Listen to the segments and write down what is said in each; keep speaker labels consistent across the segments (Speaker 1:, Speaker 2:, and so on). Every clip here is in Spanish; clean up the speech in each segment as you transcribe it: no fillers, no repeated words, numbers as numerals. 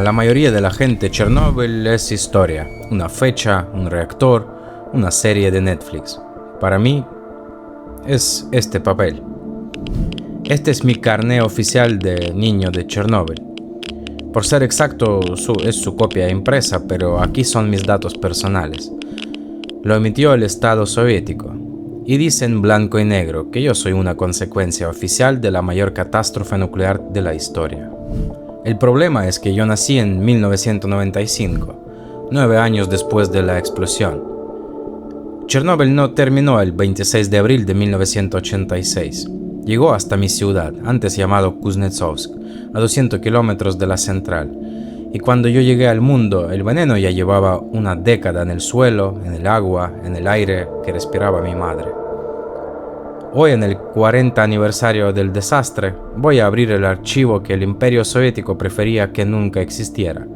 Speaker 1: A la mayoría de la gente, Chernóbil es historia, una fecha, un reactor, una serie de Netflix. Para mí, es este papel. Este es mi carné oficial de niño de Chernóbil. Por ser exacto, es su copia impresa, pero aquí son mis datos personales. Lo emitió el Estado soviético. Y dice en blanco y negro que yo soy una consecuencia oficial de la mayor catástrofe nuclear de la historia. El problema es que yo nací en 1995, 9 años después de la explosión. Chernóbil no terminó el 26 de abril de 1986. Llegó hasta mi ciudad, antes llamado Kuznetsovsk, a 200 kilómetros de la central. Y cuando yo llegué al mundo, el veneno ya llevaba una década en el suelo, en el agua, en el aire que respiraba mi madre. Hoy, en el 40 aniversario del desastre, voy a abrir el archivo que el Imperio Soviético prefería que nunca existiera.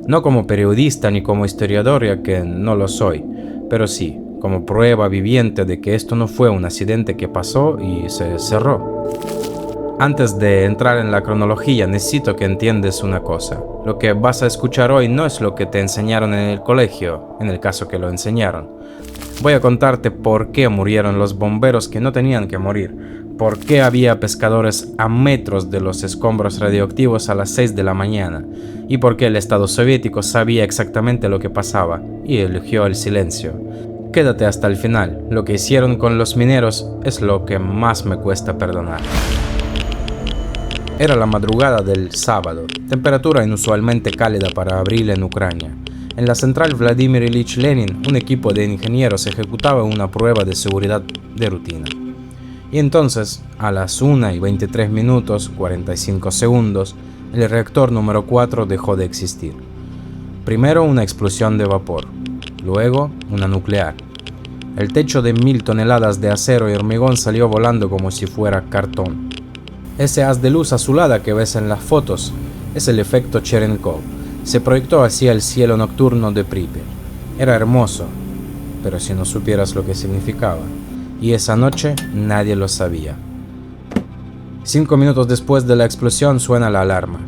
Speaker 1: No como periodista ni como historiador, ya que no lo soy, pero sí como prueba viviente de que esto no fue un accidente que pasó y se cerró. Antes de entrar en la cronología, necesito que entiendas una cosa. Lo que vas a escuchar hoy no es lo que te enseñaron en el colegio, en el caso que lo enseñaron. Voy a contarte por qué murieron los bomberos que no tenían que morir, por qué había pescadores a metros de los escombros radioactivos a las 6 de la mañana, y por qué el Estado soviético sabía exactamente lo que pasaba y eligió el silencio. Quédate hasta el final, lo que hicieron con los mineros es lo que más me cuesta perdonar. Era la madrugada del sábado, temperatura inusualmente cálida para abril en Ucrania. En la central Vladimir Ilich Lenin, un equipo de ingenieros ejecutaba una prueba de seguridad de rutina. Y entonces, a las 1:23 45 segundos, el reactor número 4 dejó de existir. Primero una explosión de vapor, luego una nuclear. El techo de 1000 toneladas de acero y hormigón salió volando como si fuera cartón. Ese haz de luz azulada que ves en las fotos es el efecto Cherenkov. Se proyectó hacia el cielo nocturno de Pripyat. Era hermoso, pero si no supieras lo que significaba. Y esa noche nadie lo sabía. 5 minutos después de la explosión suena la alarma.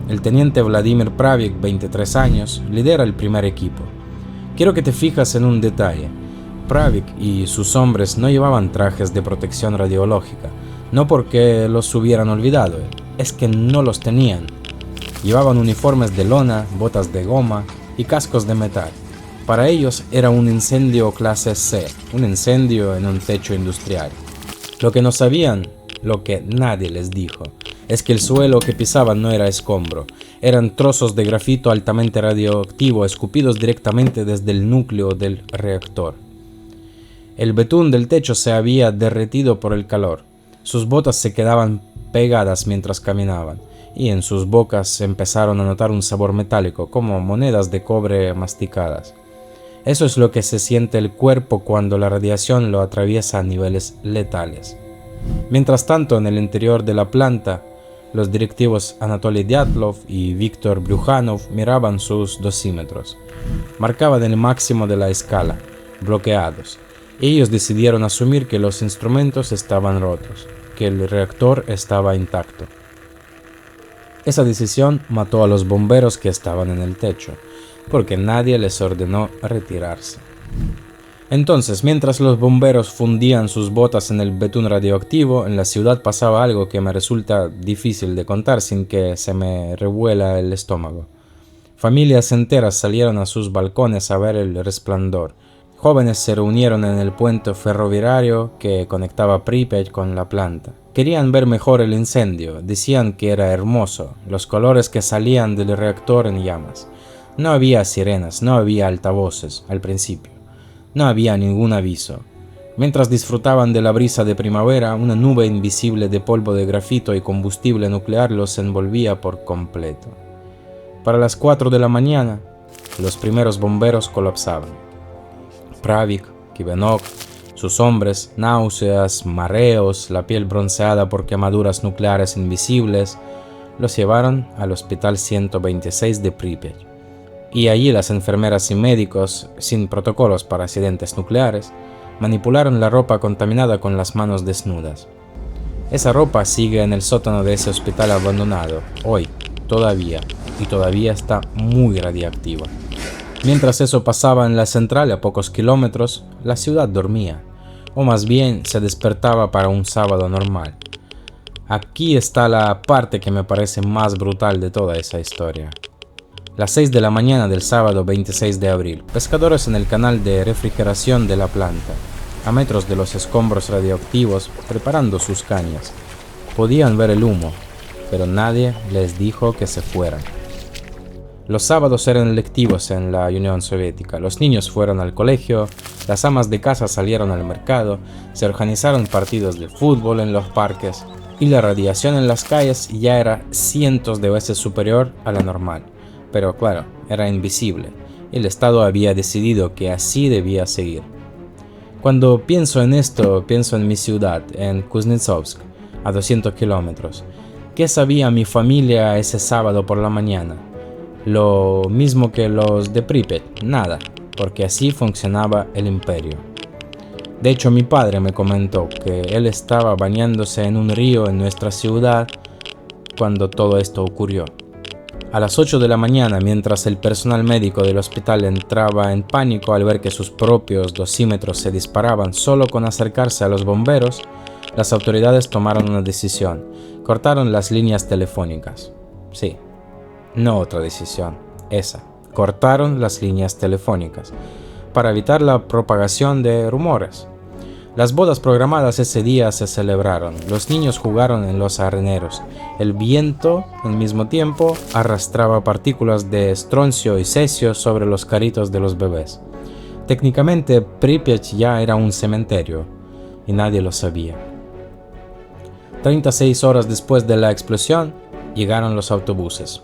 Speaker 1: El teniente Vladimir Pravik, 23 años, lidera el primer equipo. Quiero que te fijas en un detalle. Pravik y sus hombres no llevaban trajes de protección radiológica, no porque los hubieran olvidado, es que no los tenían. Llevaban uniformes de lona, botas de goma y cascos de metal. Para ellos era un incendio clase C, un incendio en un techo industrial. Lo que no sabían, lo que nadie les dijo, es que el suelo que pisaban no era escombro, eran trozos de grafito altamente radioactivo escupidos directamente desde el núcleo del reactor. El betún del techo se había derretido por el calor, sus botas se quedaban pegadas mientras caminaban, y en sus bocas empezaron a notar un sabor metálico, como monedas de cobre masticadas. Eso es lo que se siente el cuerpo cuando la radiación lo atraviesa a niveles letales. Mientras tanto, en el interior de la planta, los directivos Anatoly Dyatlov y Viktor Bryukhanov miraban sus dosímetros. Marcaban el máximo de la escala, bloqueados. Ellos decidieron asumir que los instrumentos estaban rotos, que el reactor estaba intacto. Esa decisión mató a los bomberos que estaban en el techo, porque nadie les ordenó retirarse. Entonces, mientras los bomberos fundían sus botas en el betún radioactivo, en la ciudad pasaba algo que me resulta difícil de contar sin que se me revuela el estómago. Familias enteras salieron a sus balcones a ver el resplandor. Jóvenes se reunieron en el puente ferroviario que conectaba Pripyat con la planta. Querían ver mejor el incendio, decían que era hermoso, los colores que salían del reactor en llamas. No había sirenas, no había altavoces al principio. No había ningún aviso. Mientras disfrutaban de la brisa de primavera, una nube invisible de polvo de grafito y combustible nuclear los envolvía por completo. Para las 4 de la mañana, los primeros bomberos colapsaban. Pravik, Kivenok, sus hombres, náuseas, mareos, la piel bronceada por quemaduras nucleares invisibles, los llevaron al Hospital 126 de Pripyat. Y allí las enfermeras y médicos, sin protocolos para accidentes nucleares, manipularon la ropa contaminada con las manos desnudas. Esa ropa sigue en el sótano de ese hospital abandonado, hoy, todavía, y todavía está muy radiactiva. Mientras eso pasaba en la central a pocos kilómetros, la ciudad dormía, o más bien se despertaba para un sábado normal. Aquí está la parte que me parece más brutal de toda esa historia. Las 6 de la mañana del sábado 26 de abril, pescadores en el canal de refrigeración de la planta, a metros de los escombros radioactivos, preparando sus cañas. Podían ver el humo, pero nadie les dijo que se fueran. Los sábados eran lectivos en la Unión Soviética. Los niños fueron al colegio, las amas de casa salieron al mercado, se organizaron partidos de fútbol en los parques y la radiación en las calles ya era cientos de veces superior a la normal. Pero claro, era invisible. El Estado había decidido que así debía seguir. Cuando pienso en esto, pienso en mi ciudad, en Kuznetsovsk, a 200 kilómetros. ¿Qué sabía mi familia ese sábado por la mañana? Lo mismo que los de Pripyat, nada, porque así funcionaba el imperio. De hecho, mi padre me comentó que él estaba bañándose en un río en nuestra ciudad cuando todo esto ocurrió. A las 8 de la mañana, mientras el personal médico del hospital entraba en pánico al ver que sus propios dosímetros se disparaban solo con acercarse a los bomberos, las autoridades tomaron una decisión. Cortaron las líneas telefónicas. Sí, no otra decisión, esa. Cortaron las líneas telefónicas para evitar la propagación de rumores. Las bodas programadas ese día se celebraron, los niños jugaron en los areneros, el viento, al mismo tiempo, arrastraba partículas de estroncio y cesio sobre los carritos de los bebés. Técnicamente, Pripyat ya era un cementerio, y nadie lo sabía. 36 horas después de la explosión, llegaron los autobuses.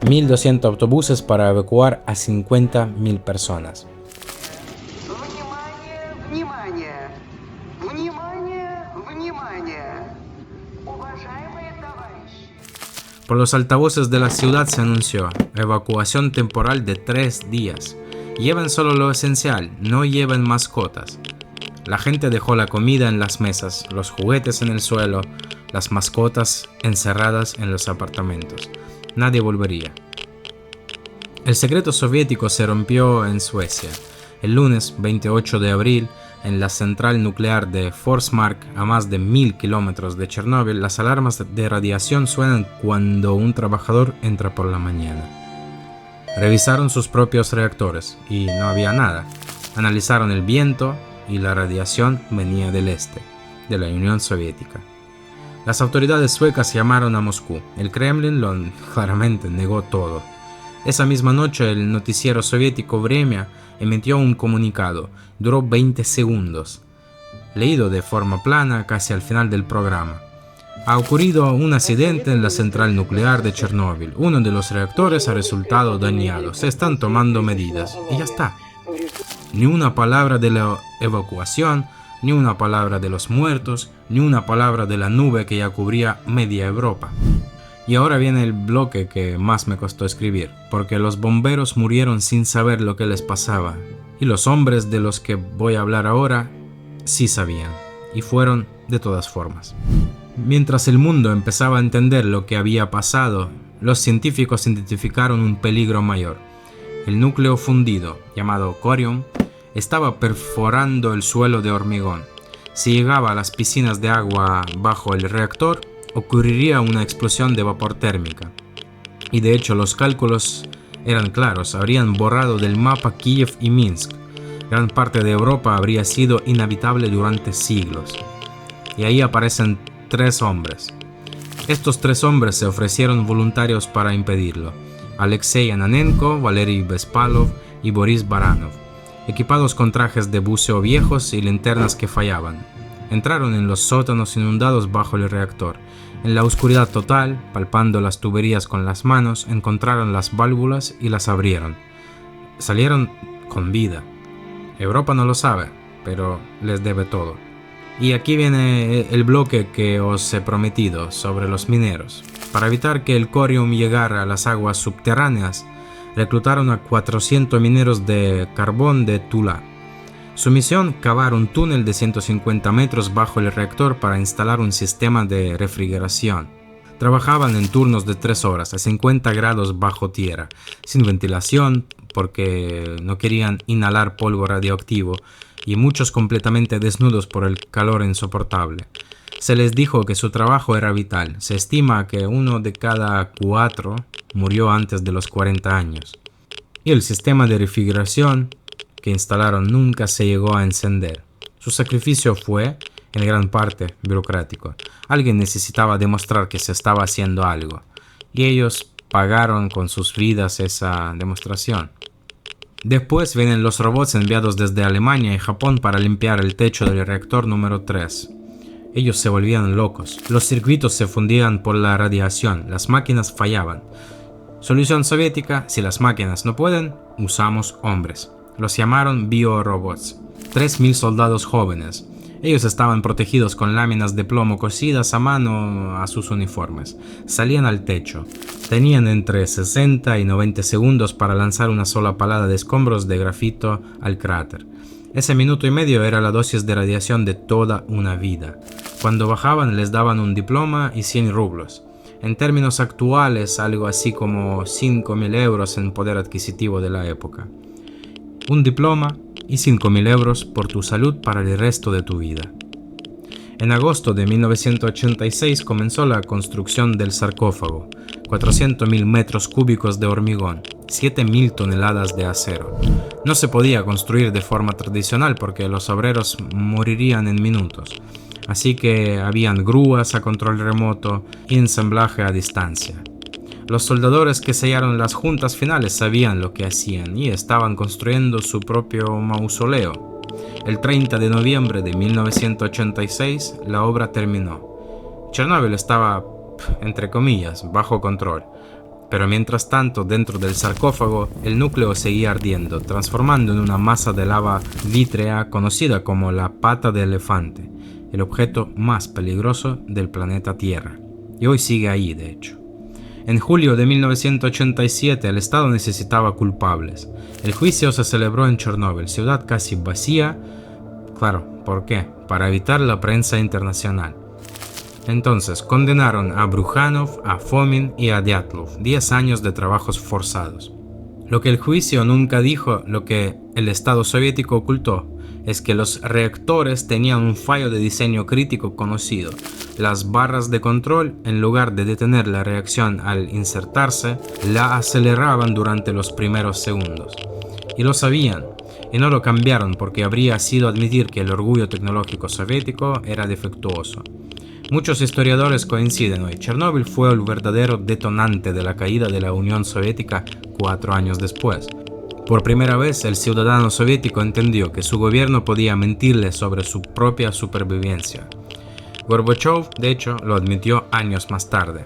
Speaker 1: 1.200 autobuses para evacuar a 50.000 personas. Por los altavoces de la ciudad se anunció evacuación temporal de 3 días. Lleven solo lo esencial, no lleven mascotas. La gente dejó la comida en las mesas, los juguetes en el suelo, las mascotas encerradas en los apartamentos. Nadie volvería. El secreto soviético se rompió en Suecia. El lunes 28 de abril, en la central nuclear de Forsmark, a más de 1000 kilómetros de Chernóbil, las alarmas de radiación suenan cuando un trabajador entra por la mañana. Revisaron sus propios reactores y no había nada. Analizaron el viento y la radiación venía del este, de la Unión Soviética. Las autoridades suecas llamaron a Moscú. El Kremlin claramente negó todo. Esa misma noche el noticiero soviético Vremya emitió un comunicado, duró 20 segundos, leído de forma plana casi al final del programa. Ha ocurrido un accidente en la central nuclear de Chernóbil. Uno de los reactores ha resultado dañado. Se están tomando medidas. Y ya está. Ni una palabra de la evacuación, ni una palabra de los muertos, ni una palabra de la nube que ya cubría media Europa. Y ahora viene el bloque que más me costó escribir, porque los bomberos murieron sin saber lo que les pasaba, y los hombres de los que voy a hablar ahora sí sabían, y fueron de todas formas. Mientras el mundo empezaba a entender lo que había pasado, los científicos identificaron un peligro mayor. El núcleo fundido, llamado corium, estaba perforando el suelo de hormigón. Si llegaba a las piscinas de agua bajo el reactor, ocurriría una explosión de vapor térmica. Y de hecho los cálculos eran claros, habrían borrado del mapa Kiev y Minsk. Gran parte de Europa habría sido inhabitable durante siglos. Y ahí aparecen 3 hombres. Estos 3 hombres se ofrecieron voluntarios para impedirlo. Alexei Ananenko, Valery Bespalov y Boris Baranov, equipados con trajes de buceo viejos y linternas que fallaban. Entraron en los sótanos inundados bajo el reactor. En la oscuridad total, palpando las tuberías con las manos, encontraron las válvulas y las abrieron. Salieron con vida. Europa no lo sabe, pero les debe todo. Y aquí viene el bloque que os he prometido sobre los mineros. Para evitar que el corium llegara a las aguas subterráneas, reclutaron a 400 mineros de carbón de Tula. Su misión, cavar un túnel de 150 metros bajo el reactor para instalar un sistema de refrigeración. Trabajaban en turnos de 3 horas a 50 grados bajo tierra, sin ventilación porque no querían inhalar polvo radioactivo y muchos completamente desnudos por el calor insoportable. Se les dijo que su trabajo era vital. Se estima que 1 de cada 4 murió antes de los 40 años. Y el sistema de refrigeración que instalaron nunca se llegó a encender. Su sacrificio fue, en gran parte, burocrático. Alguien necesitaba demostrar que se estaba haciendo algo, y ellos pagaron con sus vidas esa demostración. Después vienen los robots enviados desde Alemania y Japón para limpiar el techo del reactor número 3. Ellos se volvían locos. Los circuitos se fundían por la radiación, las máquinas fallaban. Solución soviética: si las máquinas no pueden, usamos hombres. Los llamaron biorobots. 3.000 soldados jóvenes. Ellos estaban protegidos con láminas de plomo cosidas a mano a sus uniformes. Salían al techo. Tenían entre 60 y 90 segundos para lanzar una sola palada de escombros de grafito al cráter. Ese minuto y medio era la dosis de radiación de toda una vida. Cuando bajaban les daban un diploma y 100 rublos. En términos actuales, algo así como 5.000 euros en poder adquisitivo de la época. Un diploma y 5.000 euros por tu salud para el resto de tu vida. En agosto de 1986 comenzó la construcción del sarcófago. 400.000 metros cúbicos de hormigón, 7.000 toneladas de acero. No se podía construir de forma tradicional porque los obreros morirían en minutos. Así que habían grúas a control remoto y ensamblaje a distancia. Los soldadores que sellaron las juntas finales sabían lo que hacían y estaban construyendo su propio mausoleo. El 30 de noviembre de 1986 la obra terminó. Chernóbil estaba, entre comillas, bajo control. Pero mientras tanto, dentro del sarcófago, el núcleo seguía ardiendo, transformando en una masa de lava vítrea conocida como la pata de elefante, el objeto más peligroso del planeta Tierra. Y hoy sigue ahí, de hecho. En julio de 1987 el Estado necesitaba culpables. El juicio se celebró en Chernóbil, ciudad casi vacía. Claro, ¿por qué? Para evitar la prensa internacional. Entonces condenaron a Brukhanov, a Fomin y a Dyatlov, 10 años de trabajos forzados. Lo que el juicio nunca dijo, lo que el Estado soviético ocultó, es que los reactores tenían un fallo de diseño crítico conocido. Las barras de control, en lugar de detener la reacción al insertarse, la aceleraban durante los primeros segundos. Y lo sabían, y no lo cambiaron porque habría sido admitir que el orgullo tecnológico soviético era defectuoso. Muchos historiadores coinciden hoy. Chernóbil fue el verdadero detonante de la caída de la Unión Soviética 4 años después. Por primera vez, el ciudadano soviético entendió que su gobierno podía mentirle sobre su propia supervivencia. Gorbachev, de hecho, lo admitió años más tarde.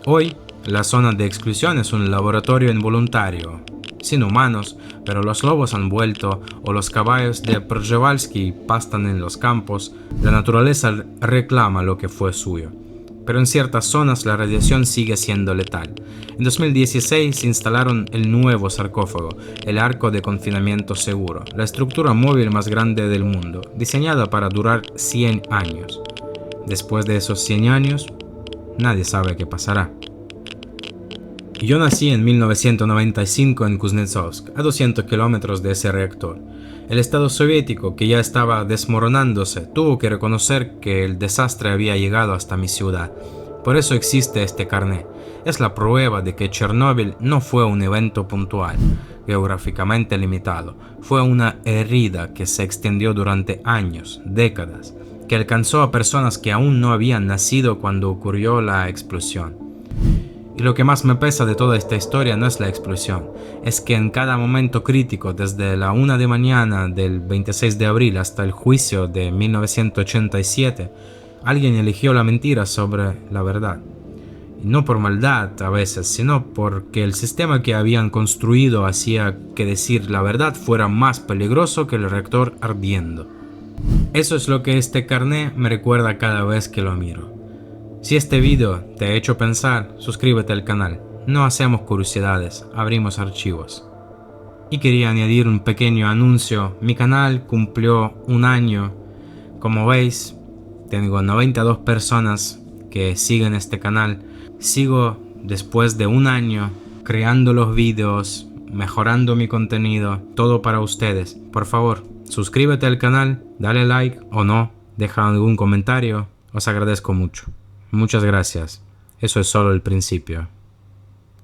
Speaker 1: Hoy, la zona de exclusión es un laboratorio involuntario, sin humanos, pero los lobos han vuelto o los caballos de Przhevalsky pastan en los campos. La naturaleza reclama lo que fue suyo. Pero en ciertas zonas la radiación sigue siendo letal. En 2016 instalaron el nuevo sarcófago, el arco de confinamiento seguro, la estructura móvil más grande del mundo, diseñada para durar 100 años. Después de esos 100 años, nadie sabe qué pasará. Yo nací en 1995 en Kuznetsovsk, a 200 kilómetros de ese reactor. El Estado soviético, que ya estaba desmoronándose, tuvo que reconocer que el desastre había llegado hasta mi ciudad. Por eso existe este carné. Es la prueba de que Chernóbil no fue un evento puntual, geográficamente limitado. Fue una herida que se extendió durante años, décadas, que alcanzó a personas que aún no habían nacido cuando ocurrió la explosión. Y lo que más me pesa de toda esta historia no es la explosión, es que en cada momento crítico, desde la 1 de mañana del 26 de abril hasta el juicio de 1987, alguien eligió la mentira sobre la verdad. Y no por maldad a veces, sino porque el sistema que habían construido hacía que decir la verdad fuera más peligroso que el reactor ardiendo. Eso es lo que este carné me recuerda cada vez que lo miro. Si este video te ha hecho pensar, suscríbete al canal. No hacemos curiosidades, abrimos archivos. Y quería añadir un pequeño anuncio. Mi canal cumplió un año. Como veis, tengo 92 personas que siguen este canal. Sigo después de un año creando los vídeos, mejorando mi contenido, todo para ustedes. Por favor, suscríbete al canal, dale like o no, deja algún comentario. Os agradezco mucho. Muchas gracias. Eso es solo el principio.